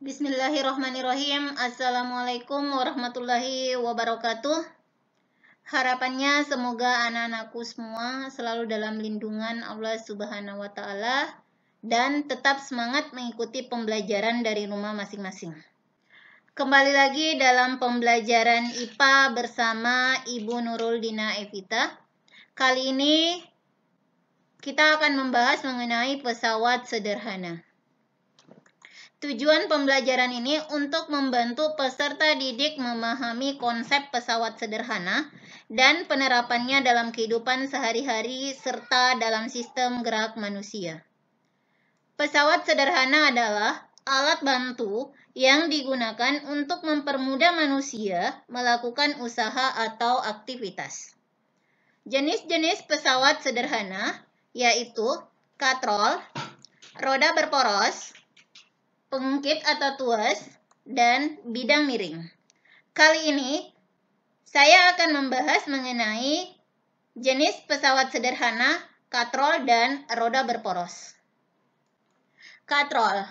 Bismillahirrahmanirrahim. Assalamualaikum warahmatullahi wabarakatuh. Harapannya semoga anak-anakku semua selalu dalam lindungan Allah Subhanahu wa Ta'ala dan tetap semangat mengikuti pembelajaran dari rumah masing-masing. Kembali lagi dalam pembelajaran IPA bersama Ibu Nurul Dina Evita. Kali ini kita akan membahas mengenai pesawat sederhana. Tujuan pembelajaran ini untuk membantu peserta didik memahami konsep pesawat sederhana dan penerapannya dalam kehidupan sehari-hari serta dalam sistem gerak manusia. Pesawat sederhana adalah alat bantu yang digunakan untuk mempermudah manusia melakukan usaha atau aktivitas. Jenis-jenis pesawat sederhana yaitu katrol, roda berporos, pengungkit atau tuas, dan bidang miring. Kali ini, saya akan membahas mengenai jenis pesawat sederhana, katrol, dan roda berporos. Katrol.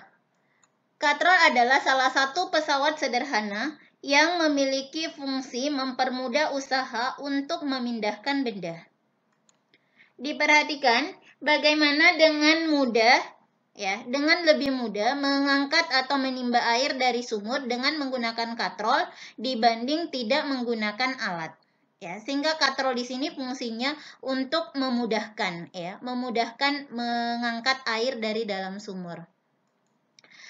Katrol adalah salah satu pesawat sederhana yang memiliki fungsi mempermudah usaha untuk memindahkan benda. Diperhatikan bagaimana dengan lebih mudah mengangkat atau menimba air dari sumur dengan menggunakan katrol dibanding tidak menggunakan alat. Sehingga katrol di sini fungsinya untuk memudahkan mengangkat air dari dalam sumur.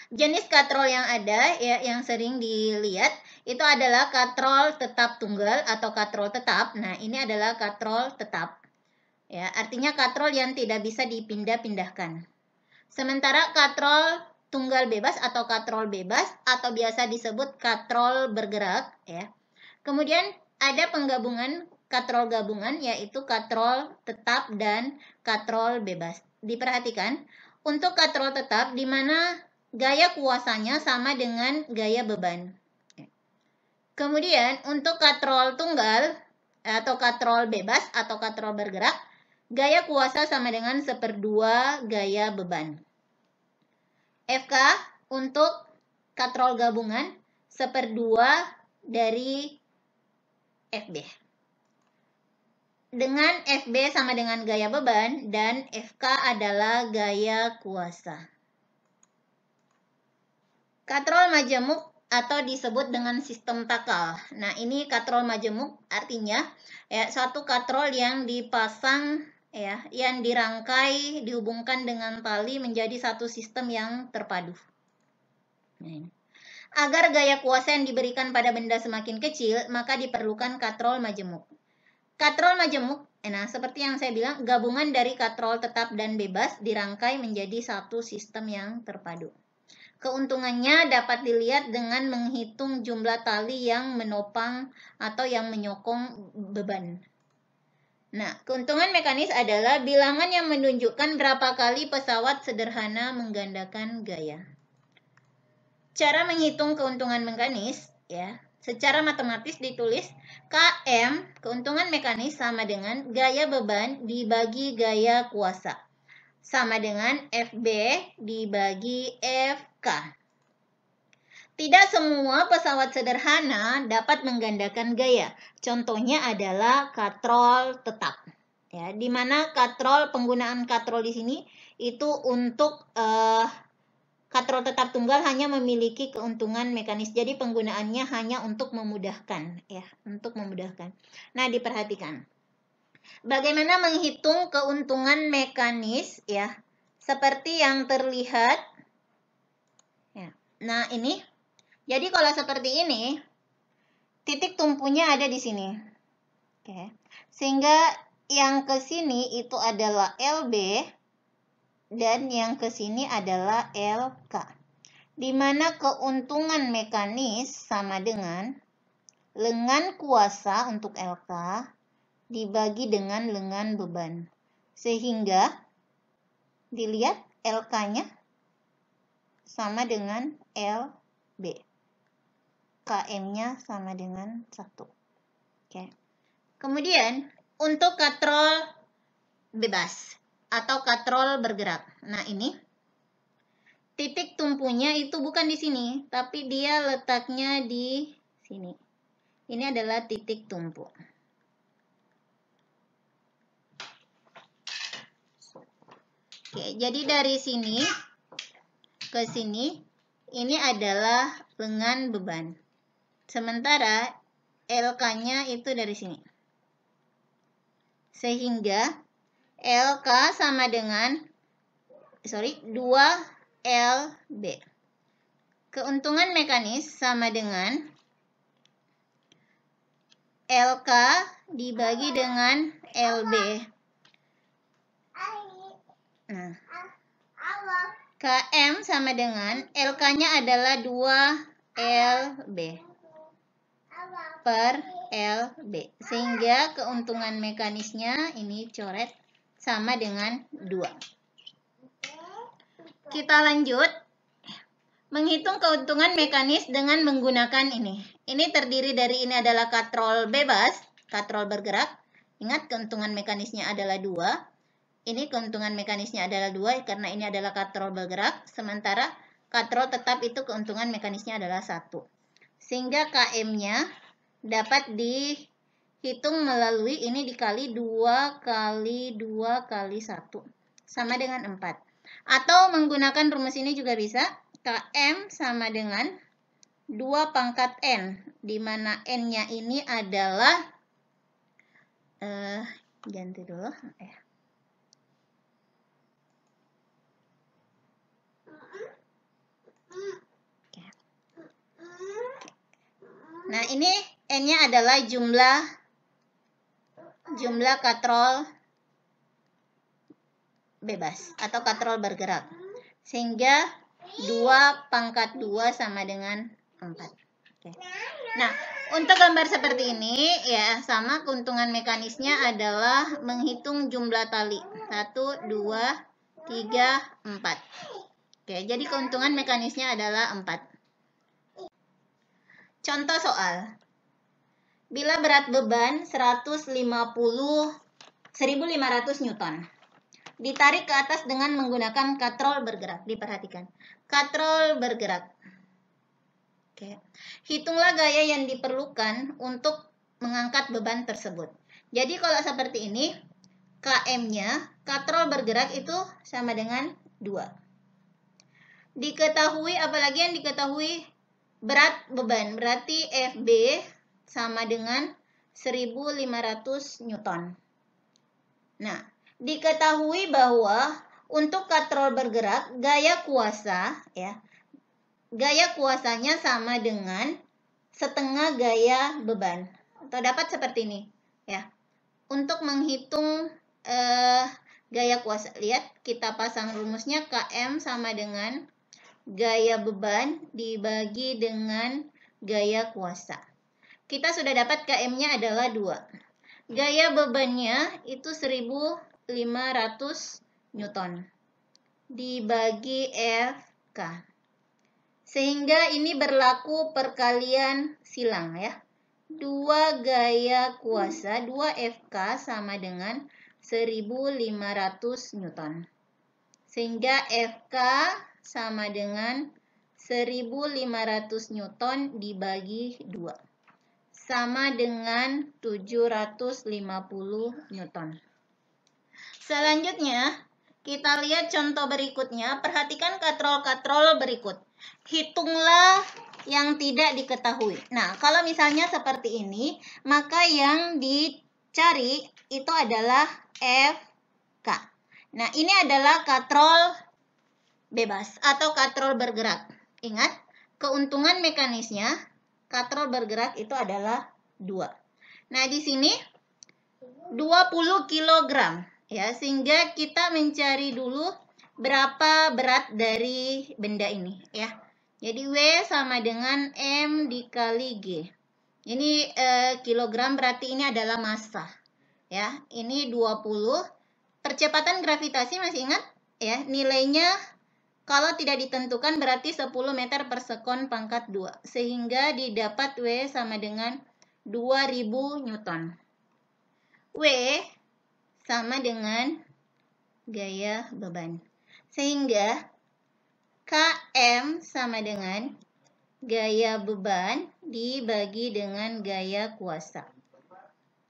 Jenis katrol yang ada yang sering dilihat itu adalah katrol tetap tunggal atau katrol tetap. Nah, ini adalah katrol tetap. Artinya katrol yang tidak bisa dipindah-pindahkan. Sementara katrol tunggal bebas atau katrol bebas atau biasa disebut katrol bergerak Kemudian ada penggabungan katrol gabungan yaitu katrol tetap dan katrol bebas. Diperhatikan untuk katrol tetap di mana gaya kuasanya sama dengan gaya beban. Kemudian untuk katrol tunggal atau katrol bebas atau katrol bergerak, gaya kuasa sama dengan 1/2 gaya beban. FK untuk katrol gabungan 1/2 dari FB. Dengan FB sama dengan gaya beban dan FK adalah gaya kuasa. Katrol majemuk atau disebut dengan sistem takal. Nah, ini katrol majemuk artinya suatu katrol yang dipasang yang dirangkai dihubungkan dengan tali menjadi satu sistem yang terpadu. Agar gaya kuasa yang diberikan pada benda semakin kecil, maka diperlukan katrol majemuk. Katrol majemuk, seperti yang saya bilang, gabungan dari katrol tetap dan bebas dirangkai menjadi satu sistem yang terpadu. Keuntungannya dapat dilihat dengan menghitung jumlah tali yang menopang atau yang menyokong beban. Nah, keuntungan mekanis adalah bilangan yang menunjukkan berapa kali pesawat sederhana menggandakan gaya. Cara menghitung keuntungan mekanis, secara matematis ditulis KM, keuntungan mekanis sama dengan gaya beban dibagi gaya kuasa. Sama dengan FB dibagi FK. Tidak semua pesawat sederhana dapat menggandakan gaya. Contohnya adalah katrol tetap. Di mana penggunaan katrol di sini itu untuk katrol tetap tunggal hanya memiliki keuntungan mekanis. Jadi penggunaannya hanya untuk memudahkan, untuk memudahkan. Nah, diperhatikan. Bagaimana menghitung keuntungan mekanis seperti yang terlihat. Nah, ini. Jadi kalau seperti ini, titik tumpunya ada di sini. Sehingga yang ke sini itu adalah LB dan yang ke sini adalah LK. Di mana keuntungan mekanis sama dengan lengan kuasa untuk LK dibagi dengan lengan beban. Sehingga dilihat LK-nya sama dengan LB. KM-nya sama dengan 1. Kemudian untuk katrol bebas atau katrol bergerak. Nah, ini titik tumpunya itu bukan di sini, tapi dia letaknya di sini. Ini adalah titik tumpu. Oke, jadi dari sini ke sini, ini adalah lengan beban. Sementara LK-nya itu dari sini. Sehingga LK sama dengan 2LB. Keuntungan mekanis sama dengan LK dibagi dengan LB. Nah, KM sama dengan LK-nya adalah 2LB per LB. Sehingga keuntungan mekanisnya ini coret sama dengan 2. Kita lanjut. Menghitung keuntungan mekanis dengan menggunakan ini. Ini terdiri dari ini adalah katrol bebas, katrol bergerak. Ingat keuntungan mekanisnya adalah 2. Ini keuntungan mekanisnya adalah 2 karena ini adalah katrol bergerak. Sementara katrol tetap itu keuntungan mekanisnya adalah 1. Sehingga KM-nya dapat dihitung melalui ini dikali 2 kali 2 kali 1. Sama dengan 4. Atau menggunakan rumus ini juga bisa. KM sama dengan 2 pangkat N. Di mana N-nya ini adalah ganti dulu ya. Nah, ini N-nya adalah jumlah katrol bebas atau katrol bergerak. Sehingga 2 pangkat 2 sama dengan 4. Oke. Nah, untuk gambar seperti ini ya sama keuntungan mekanisnya adalah menghitung jumlah tali. 1, 2, 3, 4. Oke, jadi keuntungan mekanisnya adalah 4. Contoh soal. Bila berat beban 1500 Newton. Ditarik ke atas dengan menggunakan katrol bergerak. Diperhatikan. Katrol bergerak. Oke. Hitunglah gaya yang diperlukan untuk mengangkat beban tersebut. Jadi kalau seperti ini, KM-nya, katrol bergerak itu sama dengan 2. Diketahui, apalagi yang diketahui berat beban. Berarti FB sama dengan 1500 Newton. Nah, diketahui bahwa untuk katrol bergerak, gaya kuasa, ya, gaya kuasanya sama dengan setengah gaya beban. Atau dapat seperti ini, ya. Untuk menghitung gaya kuasa, lihat kita pasang rumusnya KM sama dengan gaya beban dibagi dengan gaya kuasa. Kita sudah dapat KM-nya adalah 2. Gaya bebannya itu 1500 Newton dibagi FK. Sehingga ini berlaku perkalian silang ya. 2 gaya kuasa, 2 FK sama dengan 1500 Newton. Sehingga FK sama dengan 1500 Newton dibagi 2. Sama dengan 750 Newton. Selanjutnya, kita lihat contoh berikutnya. Perhatikan katrol-katrol berikut. Hitunglah yang tidak diketahui. Nah, kalau misalnya seperti ini, maka yang dicari itu adalah FK. Nah, ini adalah katrol bebas atau katrol bergerak. Ingat, keuntungan mekanisnya katrol bergerak itu adalah 2. Nah, di sini 20 kg ya, sehingga kita mencari dulu berapa berat dari benda ini ya. Jadi W sama dengan M dikali G. Ini kilogram berarti ini adalah massa. Ya, ini 20. Percepatan gravitasi masih ingat ya, nilainya kalau tidak ditentukan berarti 10 meter per sekon pangkat 2. Sehingga didapat W sama dengan 2000 Newton. W sama dengan gaya beban. Sehingga KM sama dengan gaya beban dibagi dengan gaya kuasa.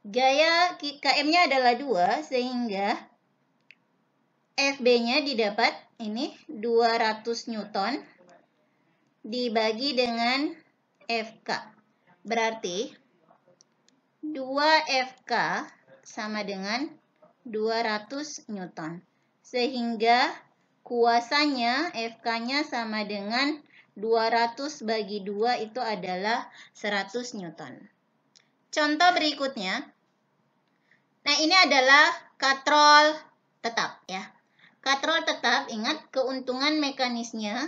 Gaya KM-nya adalah 2, sehingga FB-nya didapat ini 200 Newton dibagi dengan FK. Berarti 2FK sama dengan 200 Newton. Sehingga kuasanya FK-nya sama dengan 200 bagi 2 itu adalah 100 Newton. Contoh berikutnya. Nah, ini adalah katrol tetap ya. Katrol tetap, ingat keuntungan mekanisnya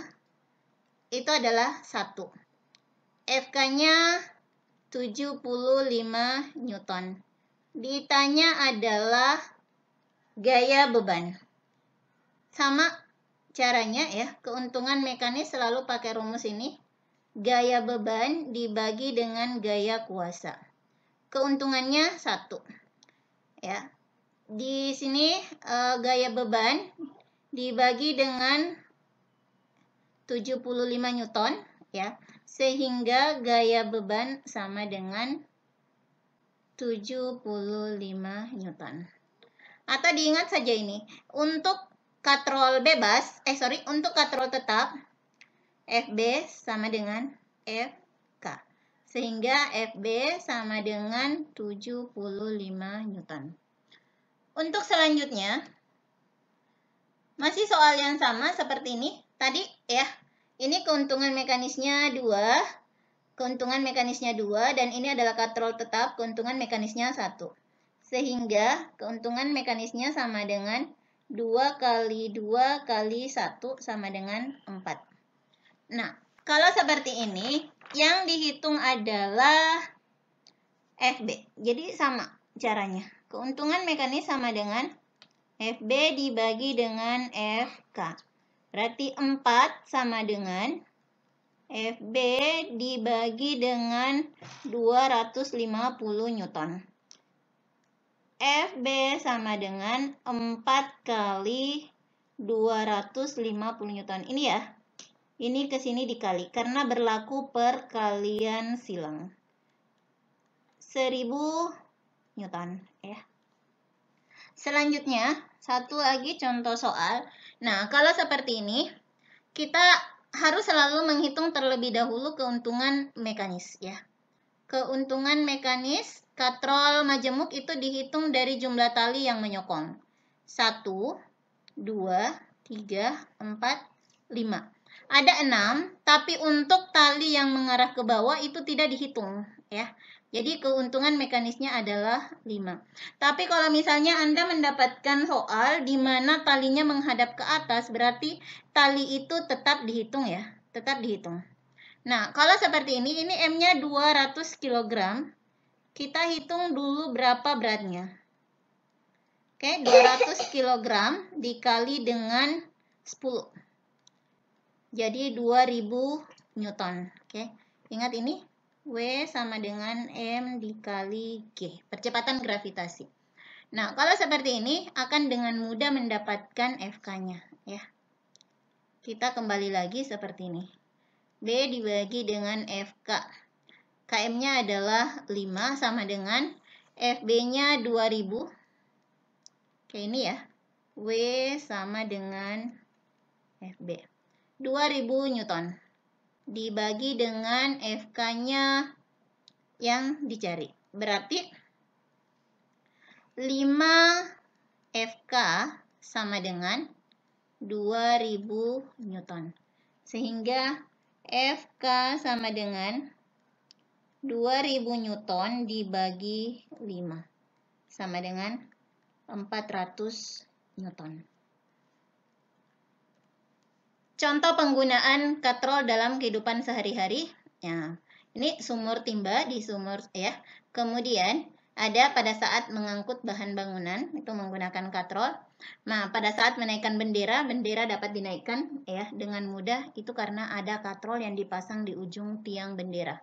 itu adalah 1. FK-nya 75 Newton. Ditanya adalah gaya beban. Sama caranya ya, keuntungan mekanis selalu pakai rumus ini. Gaya beban dibagi dengan gaya kuasa. Keuntungannya 1. Ya. Di sini gaya beban dibagi dengan 75 Newton ya. Sehingga gaya beban sama dengan 75 Newton. Atau diingat saja ini, untuk katrol bebas, untuk katrol tetap, FB sama dengan FK. Sehingga FB sama dengan 75 Newton. Untuk selanjutnya, masih soal yang sama seperti ini. Tadi ya, ini keuntungan mekanisnya 2. Keuntungan mekanisnya 2, dan ini adalah katrol tetap, keuntungan mekanisnya 1. Sehingga keuntungan mekanisnya sama dengan 2 kali 2 kali 1 sama dengan 4. Nah, kalau seperti ini, yang dihitung adalah FB. Jadi sama caranya. Keuntungan mekanis sama dengan FB dibagi dengan FK. Berarti 4 sama dengan FB dibagi dengan 250 Newton. FB sama dengan 4 kali 250 Newton. Ini ya. Ini ke sini dikali karena berlaku perkalian silang. 1000 Newton ya. Selanjutnya, satu lagi contoh soal. Nah, kalau seperti ini, kita harus selalu menghitung terlebih dahulu keuntungan mekanis ya. Keuntungan mekanis katrol majemuk itu dihitung dari jumlah tali yang menyokong. 1, 2, 3, 4, 5. Ada 6, tapi untuk tali yang mengarah ke bawah itu tidak dihitung ya. Jadi keuntungan mekanisnya adalah 5. Tapi kalau misalnya Anda mendapatkan soal di mana talinya menghadap ke atas, berarti tali itu tetap dihitung ya. Tetap dihitung. Nah, kalau seperti ini M-nya 200 kg. Kita hitung dulu berapa beratnya. Oke, 200 kg dikali dengan 10. Jadi 2000 Newton. Oke, ingat ini. W sama dengan M dikali G. Percepatan gravitasi. Nah, kalau seperti ini akan dengan mudah mendapatkan FK-nya. Ya. Kita kembali lagi seperti ini. B dibagi dengan FK. KM-nya adalah 5 sama dengan FB-nya 2000. Oke, ini ya. W sama dengan FB. 2000 Newton. Dibagi dengan FK-nya yang dicari. Berarti 5 FK sama dengan 2000 Newton. Sehingga FK sama dengan 2000 Newton dibagi 5. Sama dengan 400 Newton. Contoh penggunaan katrol dalam kehidupan sehari-hari. Ya, ini sumur timba di sumur ya. Kemudian ada pada saat mengangkut bahan bangunan itu menggunakan katrol. Nah, pada saat menaikkan bendera, bendera dapat dinaikkan ya dengan mudah itu karena ada katrol yang dipasang di ujung tiang bendera.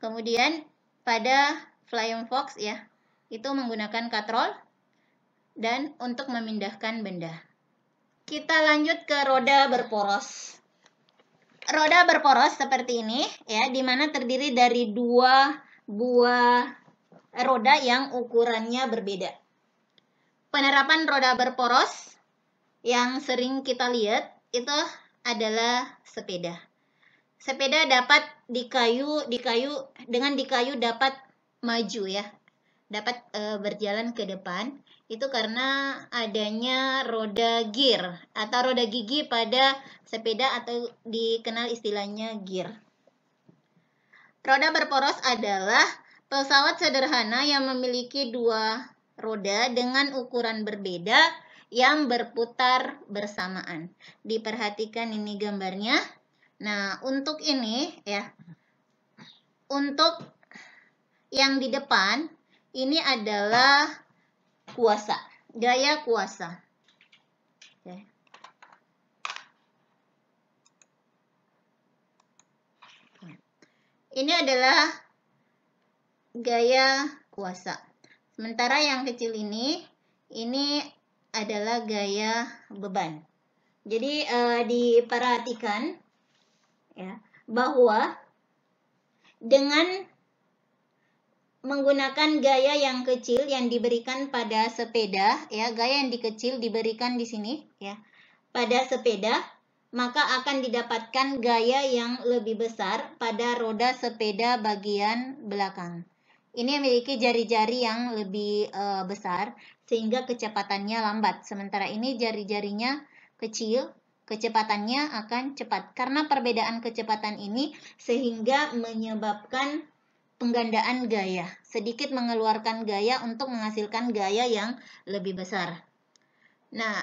Kemudian pada flying fox ya, itu menggunakan katrol dan untuk memindahkan benda. Kita lanjut ke roda berporos. roda berporos seperti ini ya, di mana terdiri dari dua buah roda yang ukurannya berbeda. Penerapan roda berporos yang sering kita lihat itu adalah sepeda. Sepeda dapat dikayu dapat maju ya, dapat berjalan ke depan. Itu karena adanya roda gear atau roda gigi pada sepeda atau dikenal istilahnya gear. Roda berporos adalah pesawat sederhana yang memiliki dua roda dengan ukuran berbeda yang berputar bersamaan. Diperhatikan ini gambarnya. Nah, untuk ini ya, untuk yang di depan ini adalah kuasa, gaya kuasa. Oke. Ini adalah gaya kuasa. Sementara yang kecil ini adalah gaya beban. Jadi diperhatikan ya, bahwa dengan menggunakan gaya yang kecil yang diberikan pada sepeda ya, gaya yang kecil diberikan di sini ya pada sepeda, maka akan didapatkan gaya yang lebih besar pada roda sepeda bagian belakang. Ini memiliki jari-jari yang lebih besar sehingga kecepatannya lambat. Sementara ini jari-jarinya kecil, kecepatannya akan cepat. Karena perbedaan kecepatan ini sehingga menyebabkan penggandaan gaya. Sedikit mengeluarkan gaya untuk menghasilkan gaya yang lebih besar. Nah,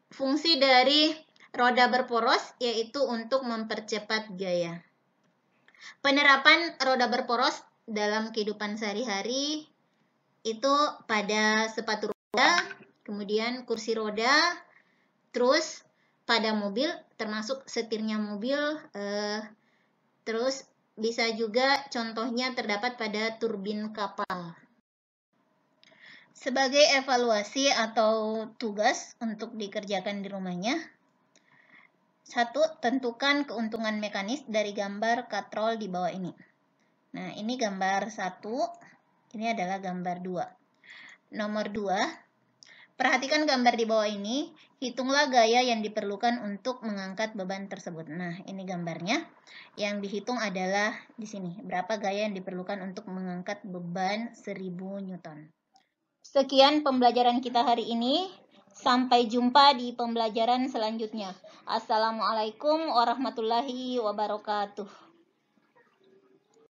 fungsi dari roda berporos yaitu untuk mempercepat gaya. Penerapan roda berporos dalam kehidupan sehari-hari itu pada sepatu roda, kemudian kursi roda, terus pada mobil termasuk setirnya mobil, terus bisa juga contohnya terdapat pada turbin kapal. Sebagai evaluasi atau tugas untuk dikerjakan di rumahnya, 1. Tentukan keuntungan mekanis dari gambar katrol di bawah ini. Nah, ini gambar 1, ini adalah gambar 2. Nomor 2, perhatikan gambar di bawah ini, hitunglah gaya yang diperlukan untuk mengangkat beban tersebut. Nah, ini gambarnya. Yang dihitung adalah di sini, berapa gaya yang diperlukan untuk mengangkat beban 1000 Newton. Sekian pembelajaran kita hari ini. Sampai jumpa di pembelajaran selanjutnya. Assalamualaikum warahmatullahi wabarakatuh.